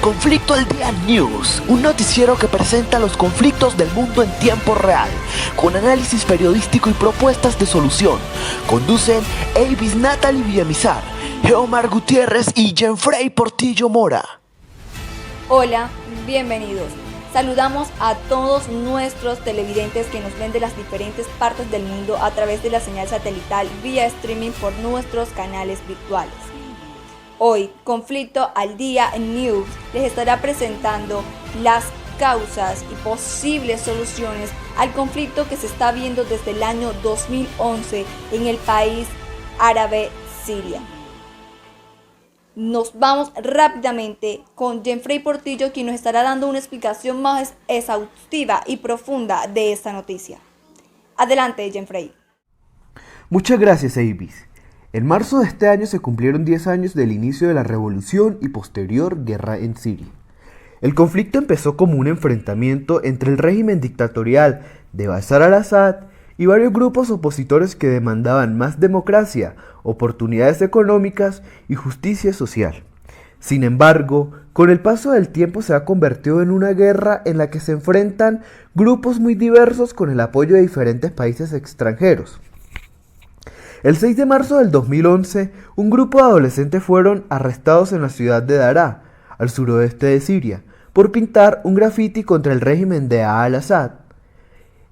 Conflicto al Día News, un noticiero que presenta los conflictos del mundo en tiempo real, con análisis periodístico y propuestas de solución. Conducen Avis Natalie Villamizar, Geomar Gutiérrez y Jenfrey Portillo Mora. Hola, bienvenidos. Saludamos a todos nuestros televidentes que nos ven de las diferentes partes del mundo a través de la señal satelital vía streaming por nuestros canales virtuales. Hoy, Conflicto al Día News les estará presentando las causas y posibles soluciones al conflicto que se está viendo desde el año 2011 en el país árabe Siria. Nos vamos rápidamente con Jenfrey Portillo, quien nos estará dando una explicación más exhaustiva y profunda de esta noticia. Adelante, Jenfrey. Muchas gracias, Avis. En marzo de este año se cumplieron 10 años del inicio de la revolución y posterior guerra en Siria. El conflicto empezó como un enfrentamiento entre el régimen dictatorial de Bashar al-Assad y varios grupos opositores que demandaban más democracia, oportunidades económicas y justicia social. Sin embargo, con el paso del tiempo se ha convertido en una guerra en la que se enfrentan grupos muy diversos con el apoyo de diferentes países extranjeros. El 6 de marzo del 2011, un grupo de adolescentes fueron arrestados en la ciudad de Daraa, al suroeste de Siria, por pintar un grafiti contra el régimen de al-Assad.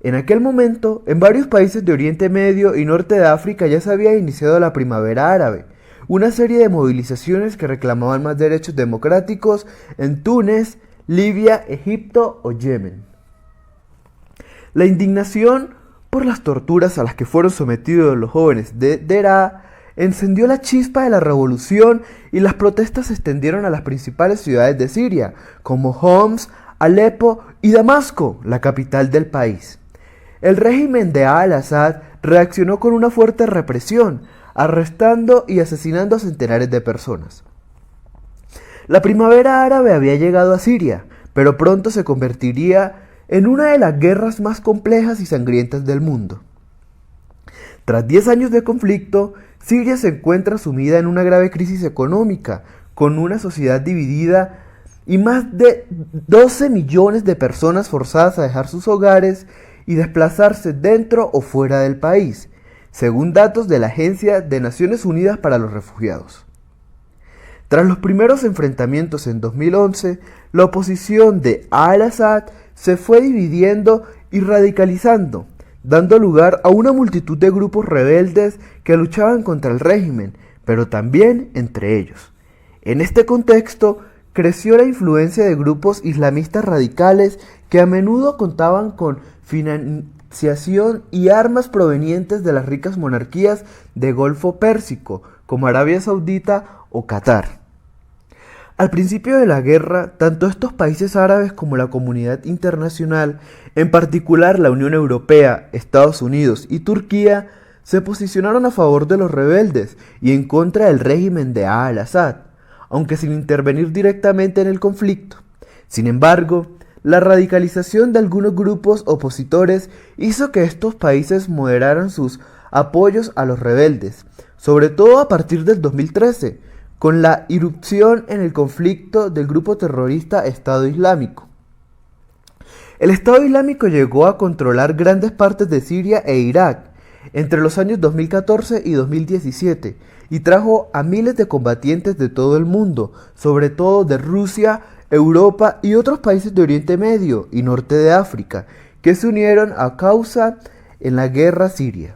En aquel momento, en varios países de Oriente Medio y Norte de África ya se había iniciado la Primavera Árabe, una serie de movilizaciones que reclamaban más derechos democráticos en Túnez, Libia, Egipto o Yemen. La indignación por las torturas a las que fueron sometidos los jóvenes de Daraa encendió la chispa de la revolución y las protestas se extendieron a las principales ciudades de Siria, como Homs, Alepo y Damasco, la capital del país. El régimen de al-Assad reaccionó con una fuerte represión, arrestando y asesinando a centenares de personas. La primavera árabe había llegado a Siria, pero pronto se convertiría en una de las guerras más complejas y sangrientas del mundo. Tras 10 años de conflicto, Siria se encuentra sumida en una grave crisis económica, con una sociedad dividida y más de 12 millones de personas forzadas a dejar sus hogares y desplazarse dentro o fuera del país, según datos de la Agencia de Naciones Unidas para los Refugiados. Tras los primeros enfrentamientos en 2011, la oposición de al-Assad se fue dividiendo y radicalizando, dando lugar a una multitud de grupos rebeldes que luchaban contra el régimen, pero también entre ellos. En este contexto, creció la influencia de grupos islamistas radicales que a menudo contaban con financiación y armas provenientes de las ricas monarquías del Golfo Pérsico, como Arabia Saudita o Qatar. Al principio de la guerra, tanto estos países árabes como la comunidad internacional, en particular la Unión Europea, Estados Unidos y Turquía, se posicionaron a favor de los rebeldes y en contra del régimen de al-Assad, aunque sin intervenir directamente en el conflicto. Sin embargo, la radicalización de algunos grupos opositores hizo que estos países moderaran sus apoyos a los rebeldes, sobre todo a partir del 2013, con la irrupción en el conflicto del grupo terrorista Estado Islámico. El Estado Islámico llegó a controlar grandes partes de Siria e Irak entre los años 2014 y 2017 y trajo a miles de combatientes de todo el mundo, sobre todo de Rusia, Europa y otros países de Oriente Medio y Norte de África, que se unieron a causa en la guerra siria.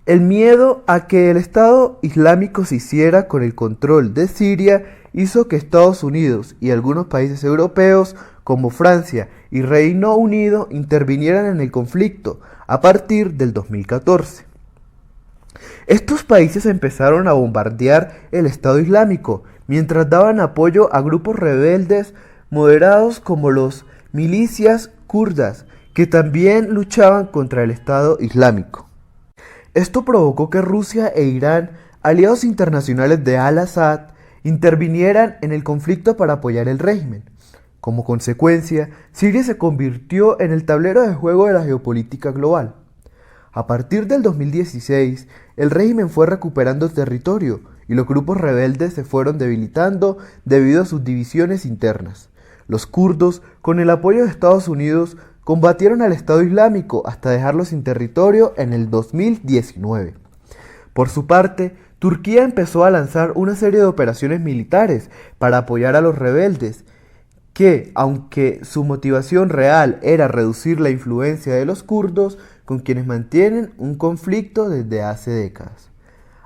El miedo a que el Estado Islámico se hiciera con el control de Siria hizo que Estados Unidos y algunos países europeos como Francia y Reino Unido intervinieran en el conflicto a partir del 2014. Estos países empezaron a bombardear el Estado Islámico mientras daban apoyo a grupos rebeldes moderados como los milicias kurdas, que también luchaban contra el Estado Islámico. Esto provocó que Rusia e Irán, aliados internacionales de al-Assad, intervinieran en el conflicto para apoyar el régimen. Como consecuencia, Siria se convirtió en el tablero de juego de la geopolítica global. A partir del 2016, el régimen fue recuperando territorio y los grupos rebeldes se fueron debilitando debido a sus divisiones internas. Los kurdos, con el apoyo de Estados Unidos, combatieron al Estado Islámico hasta dejarlo sin territorio en el 2019. Por su parte, Turquía empezó a lanzar una serie de operaciones militares para apoyar a los rebeldes, que, aunque su motivación real era reducir la influencia de los kurdos, con quienes mantienen un conflicto desde hace décadas.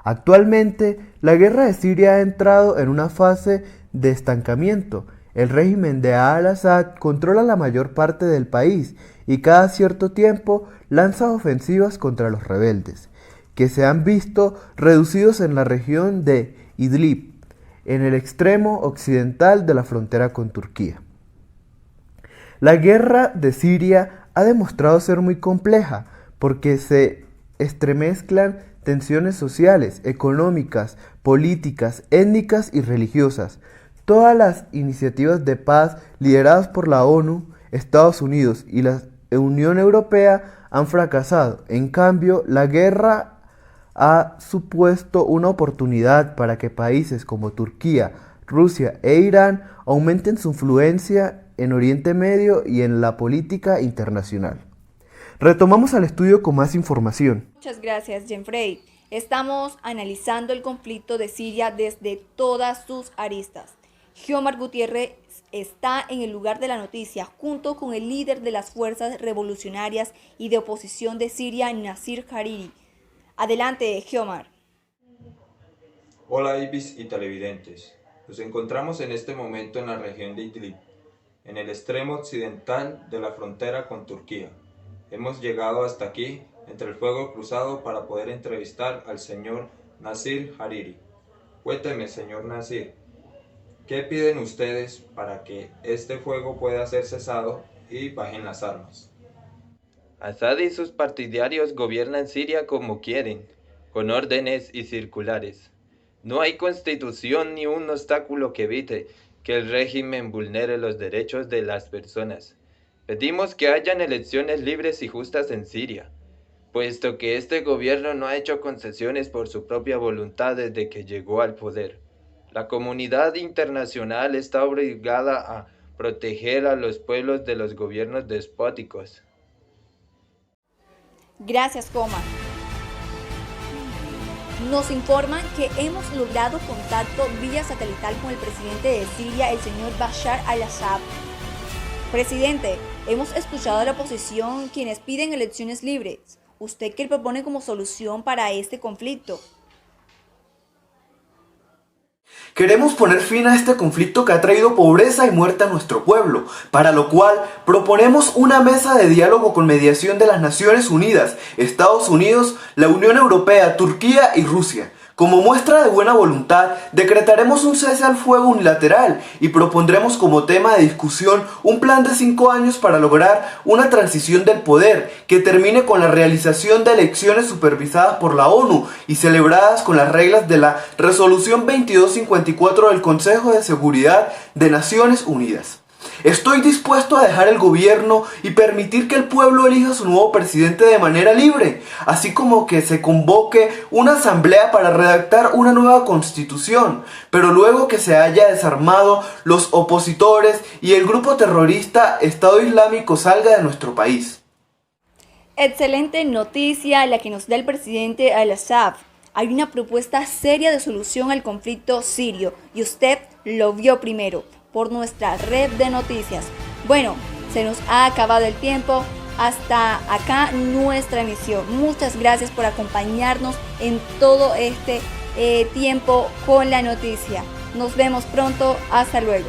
Actualmente, la guerra de Siria ha entrado en una fase de estancamiento. El régimen de al-Assad controla la mayor parte del país y cada cierto tiempo lanza ofensivas contra los rebeldes, que se han visto reducidos en la región de Idlib, en el extremo occidental de la frontera con Turquía. La guerra de Siria ha demostrado ser muy compleja porque se entremezclan tensiones sociales, económicas, políticas, étnicas y religiosas. Todas las iniciativas de paz lideradas por la ONU, Estados Unidos y la Unión Europea han fracasado. En cambio, la guerra ha supuesto una oportunidad para que países como Turquía, Rusia e Irán aumenten su influencia en Oriente Medio y en la política internacional. Retomamos al estudio con más información. Muchas gracias, Jeffrey. Estamos analizando el conflicto de Siria desde todas sus aristas. Xiomar Gutiérrez está en el lugar de la noticia junto con el líder de las fuerzas revolucionarias y de oposición de Siria, Nasir Hariri. Adelante, Xiomar. Hola Ibis y televidentes. Nos encontramos en este momento en la región de Idlib, en el extremo occidental de la frontera con Turquía. Hemos llegado hasta aquí, entre el fuego cruzado, para poder entrevistar al señor Nasir Hariri. Cuénteme, señor Nasir, ¿qué piden ustedes para que este fuego pueda ser cesado y bajen las armas? Assad y sus partidarios gobiernan Siria como quieren, con órdenes y circulares. No hay constitución ni un obstáculo que evite que el régimen vulnere los derechos de las personas. Pedimos que hayan elecciones libres y justas en Siria, puesto que este gobierno no ha hecho concesiones por su propia voluntad desde que llegó al poder. La comunidad internacional está obligada a proteger a los pueblos de los gobiernos despóticos. Gracias, Xiomar. Nos informan que hemos logrado contacto vía satelital con el presidente de Siria, el señor Bashar al-Assad. Presidente, hemos escuchado a la oposición quienes piden elecciones libres. ¿Usted qué propone como solución para este conflicto? Queremos poner fin a este conflicto que ha traído pobreza y muerte a nuestro pueblo, para lo cual proponemos una mesa de diálogo con mediación de las Naciones Unidas, Estados Unidos, la Unión Europea, Turquía y Rusia. Como muestra de buena voluntad, decretaremos un cese al fuego unilateral y propondremos como tema de discusión un plan de 5 años para lograr una transición del poder que termine con la realización de elecciones supervisadas por la ONU y celebradas con las reglas de la Resolución 2254 del Consejo de Seguridad de Naciones Unidas. Estoy dispuesto a dejar el gobierno y permitir que el pueblo elija a su nuevo presidente de manera libre, así como que se convoque una asamblea para redactar una nueva constitución, pero luego que se haya desarmado los opositores y el grupo terrorista Estado Islámico salga de nuestro país. Excelente noticia la que nos da el presidente al-Assad. Hay una propuesta seria de solución al conflicto sirio y usted lo vio primero por nuestra red de noticias. Bueno, se nos ha acabado el tiempo. Hasta acá nuestra emisión. Muchas gracias por acompañarnos en todo este tiempo con la noticia. Nos vemos pronto. Hasta luego.